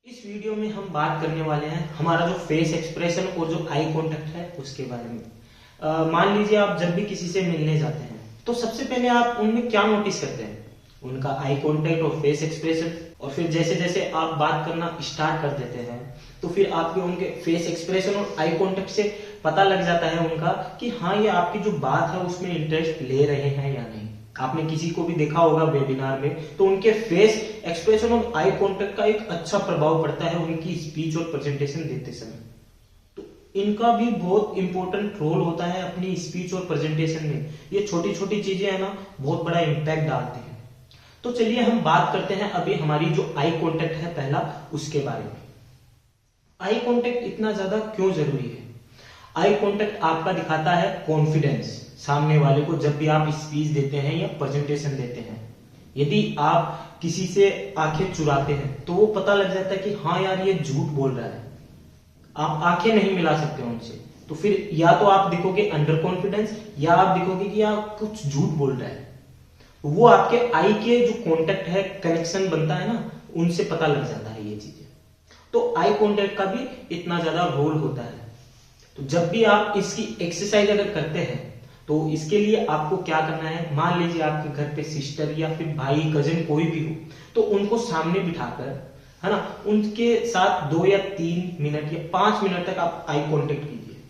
इस वीडियो में हम बात करने वाले हैं हमारा जो फेस एक्सप्रेशन और जो आई कांटेक्ट है उसके बारे में। मान लीजिए आप जब भी किसी से मिलने जाते हैं तो सबसे पहले आप उनमें क्या नोटिस करते हैं? उनका आई कांटेक्ट और फेस एक्सप्रेशन। और फिर जैसे जैसे आप बात करना स्टार्ट कर देते हैं तो फिर आपके उनके फेस एक्सप्रेशन और आई कांटेक्ट से पता लग जाता है उनका कि हाँ, ये आपकी जो बात है उसमें इंटरेस्ट ले रहे हैं या नहीं। आपने किसी को भी देखा होगा वेबिनार में तो उनके फेस एक्सप्रेशन और आई कांटेक्ट का एक अच्छा प्रभाव पड़ता है उनकी स्पीच और प्रेजेंटेशन देते समय। तो इनका भी बहुत इंपॉर्टेंट रोल होता है अपनी स्पीच और प्रेजेंटेशन में। ये छोटी छोटी चीजें है ना, बहुत बड़ा इंपैक्ट डालते हैं। तो चलिए हम बात करते हैं अभी हमारी जो आई कांटेक्ट है पहला, उसके बारे में। आई कांटेक्ट इतना ज्यादा क्यों जरूरी है? आई कांटेक्ट आपका दिखाता है कॉन्फिडेंस सामने वाले को जब भी आप स्पीच देते हैं या प्रेजेंटेशन देते हैं। यदि आप किसी से आंखें चुराते हैं तो वो पता लग जाता है कि हाँ यार, ये झूठ बोल रहा है। आप आंखें नहीं मिला सकते उनसे, तो फिर या तो आप दिखोगे अंडर कॉन्फिडेंस या आप दिखोगे कि आप कुछ झूठ बोल रहा है। वो आपके आई के जो कॉन्टेक्ट है, कनेक्शन बनता है ना, उनसे पता लग जाता है ये चीजें। तो आई कॉन्टेक्ट का भी इतना ज्यादा रोल होता है। तो जब भी आप इसकी एक्सरसाइज अगर करते हैं तो इसके लिए आपको क्या करना है, मान लीजिए आपके घर पे सिस्टर या फिर भाई, कजिन कोई भी हो, तो उनको सामने बिठाकर, है ना, उनके साथ 2 या 3 मिनट या 5 मिनट तक आप आई कांटेक्ट कीजिए।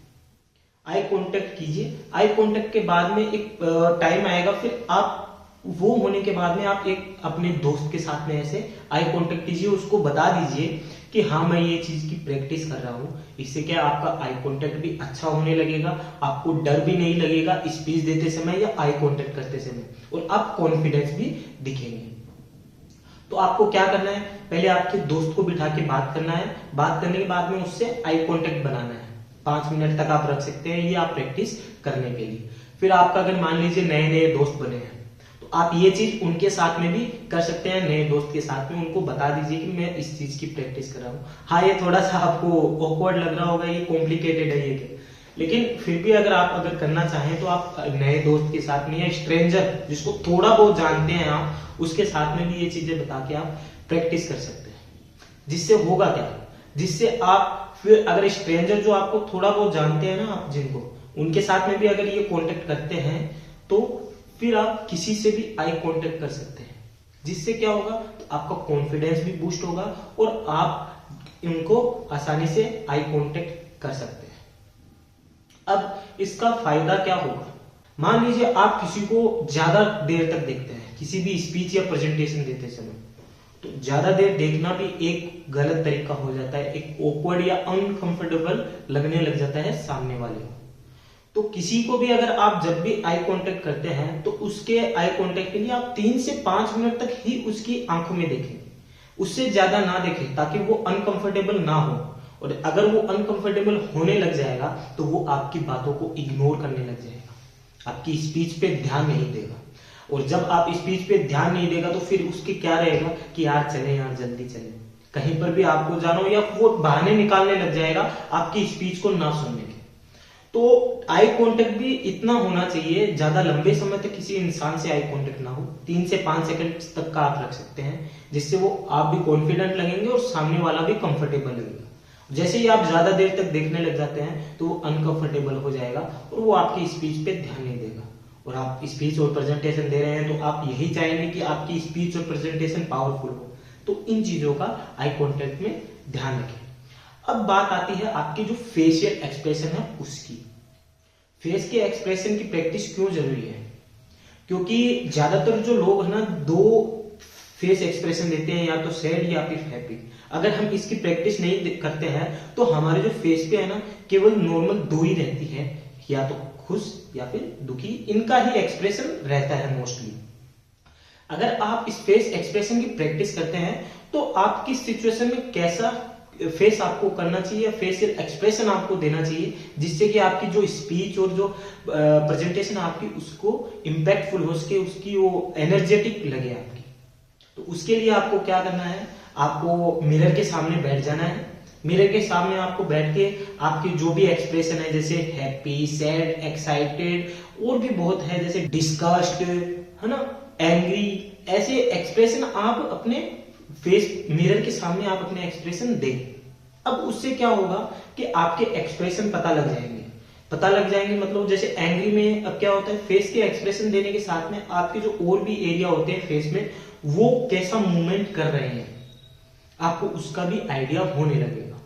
आई कांटेक्ट कीजिए। आई कांटेक्ट के बाद में एक टाइम आएगा, फिर आप वो होने के बाद में आप एक अपने दोस्त के साथ में ऐसे आई कांटेक्ट कीजिए, उसको बता दीजिए कि हाँ, मैं ये चीज की प्रैक्टिस कर रहा हूं। इससे क्या आपका आई कांटेक्ट भी अच्छा होने लगेगा, आपको डर भी नहीं लगेगा स्पीच देते समय या आई कांटेक्ट करते समय, और आप कॉन्फिडेंस भी दिखेंगे। तो आपको क्या करना है, पहले आपके दोस्त को बिठा के बात करना है। बात करने के बाद में उससे आई कांटेक्ट बनाना है। 5 मिनट तक आप रख सकते हैं, ये आप प्रैक्टिस करने के लिए। फिर आपका अगर मान लीजिए नए नए दोस्त बने हैं तो आप ये चीज उनके साथ में भी कर सकते हैं। नए दोस्त के साथ में उनको बता दीजिए कि मैं इस चीज की प्रैक्टिस कर रहा हूँ। हाँ, ये थोड़ा सा आपको ऑकवर्ड लग रहा होगा, ये कॉम्प्लिकेटेड है ये, लेकिन फिर भी अगर आप करना चाहें तो आप नए दोस्त के साथ में या स्ट्रेंजर जिसको थोड़ा बहुत जानते हैं आप, उसके साथ में भी ये चीजें बता के आप प्रैक्टिस कर सकते हैं। जिससे होगा क्या, जिससे आप फिर अगर स्ट्रेंजर जो आपको थोड़ा बहुत जानते हैं ना, आप जिनको, उनके साथ में भी अगर ये कॉन्टेक्ट करते हैं तो फिर आप किसी से भी आई कांटेक्ट कर सकते हैं। जिससे क्या होगा, तो आपका कॉन्फिडेंस भी बूस्ट होगा और आप इनको आसानी से आई कांटेक्ट कर सकते हैं। अब इसका फायदा क्या होगा? मान लीजिए आप किसी को ज्यादा देर तक देखते हैं किसी भी स्पीच या प्रेजेंटेशन देते समय, तो ज्यादा देर देखना भी एक गलत तरीका हो जाता है, एक ऑकवर्ड या अनकंफर्टेबल लगने लग जाता है सामने वाले को। तो किसी को भी अगर आप जब भी आई कांटेक्ट करते हैं तो उसके आई कांटेक्ट के लिए आप 3 से 5 मिनट तक ही उसकी आंखों में देखें, उससे ज्यादा ना देखें, ताकि वो अनकंफर्टेबल ना हो। और अगर वो अनकंफर्टेबल होने लग जाएगा तो वो आपकी बातों को इग्नोर करने लग जाएगा, आपकी स्पीच पे ध्यान नहीं देगा। और जब आप स्पीच पे ध्यान नहीं देगा तो फिर उसके क्या रहेगा कि यार चले, यार जल्दी चले, कहीं पर भी आपको जाना हो, या वो बहाने निकालने लग जाएगा आपकी स्पीच को ना सुनने के। तो आई कांटेक्ट भी इतना होना चाहिए, ज्यादा लंबे समय तक किसी इंसान से आई कांटेक्ट ना हो। 3 से 5 सेकंड तक का आप रख सकते हैं, जिससे वो आप भी कॉन्फिडेंट लगेंगे और सामने वाला भी कंफर्टेबल लगेगा। जैसे ही आप ज्यादा देर तक देखने लग जाते हैं तो वो अनकंफर्टेबल हो जाएगा और वो आपकी स्पीच पे ध्यान नहीं देगा। और आप स्पीच और प्रेजेंटेशन दे रहे हैं तो आप यही चाहेंगे कि आपकी स्पीच और प्रेजेंटेशन पावरफुल हो। तो इन चीजों का आई कांटेक्ट में ध्यान रखें। अब बात आती है आपकी जो फेशियल एक्सप्रेशन है उसकी। फेस के एक्सप्रेशन की प्रैक्टिस क्यों जरूरी है? क्योंकि ज्यादातर जो लोग है ना, 2 फेस एक्सप्रेशन देते हैं, या तो सैड या फिर हैप्पी। अगर हम इसकी प्रैक्टिस नहीं करते हैं तो हमारे जो फेस पे है ना, केवल नॉर्मल 2 ही रहती है, या तो खुश या फिर दुखी, इनका ही एक्सप्रेशन रहता है मोस्टली। अगर आप इस फेस एक्सप्रेशन की प्रैक्टिस करते हैं तो आपकी सिचुएशन में कैसा फेस आपको करना चाहिए, फेशियल एक्सप्रेशन आपको देना चाहिए, जिससे कि आपकी जो स्पीच और जो प्रेजेंटेशन आपकी उसको इम्पैक्टफुल हो सके, उसकी वो एनर्जेटिक लगे आपकी। तो उसके लिए आपको क्या करना है, आपको मिरर के सामने बैठ जाना है। मिरर के सामने आपको बैठ के आपकी जो भी एक्सप्रेशन है, जैसे हैप्पी, सैड, एक्साइटेड, और भी बहुत है, जैसे डिस्कस्ड, है ना, एंग्री, ऐसे एक्सप्रेशन आप अपने फेस मिरर के सामने आप अपने एक्सप्रेशन दें। अब उससे क्या होगा कि आपके एक्सप्रेशन पता लग जाएंगे मतलब जैसे एंग्री में अब क्या होता है, फेस के एक्सप्रेशन देने के साथ में आपके जो और भी एरिया होते हैं फेस में वो कैसा मूवमेंट कर रहे हैं आपको उसका भी आइडिया होने लगेगा।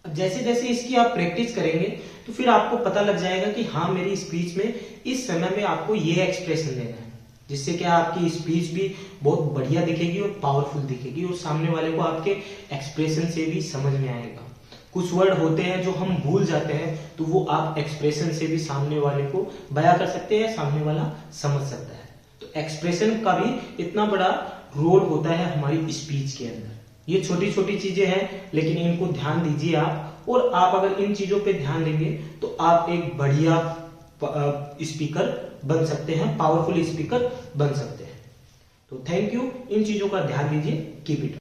अब जैसे जैसे इसकी आप प्रैक्टिस करेंगे तो फिर आपको पता लग जाएगा कि हाँ मेरी स्पीच में इस समय में आपको ये एक्सप्रेशन देना है, जिससे क्या आपकी स्पीच भी बहुत बढ़िया दिखेगी और पावरफुल दिखेगी और सामने वाले को आपके एक्सप्रेशन से भी समझ में आएगा। कुछ वर्ड होते हैं जो हम भूल जाते हैं तो वो आप एक्सप्रेशन से भी सामने वाले को बयां कर सकते हैं, सामने वाला समझ सकता है। तो एक्सप्रेशन का भी इतना बड़ा रोल होता है हमारी स्पीच के अंदर। ये छोटी छोटी चीजें हैं लेकिन इनको ध्यान दीजिए आप, और आप अगर इन चीजों पे ध्यान देंगे तो आप एक बढ़िया स्पीकर बन सकते हैं, पावरफुल स्पीकर बन सकते हैं। तो थैंक यू, इन चीजों का ध्यान दीजिए, कीप इट अप।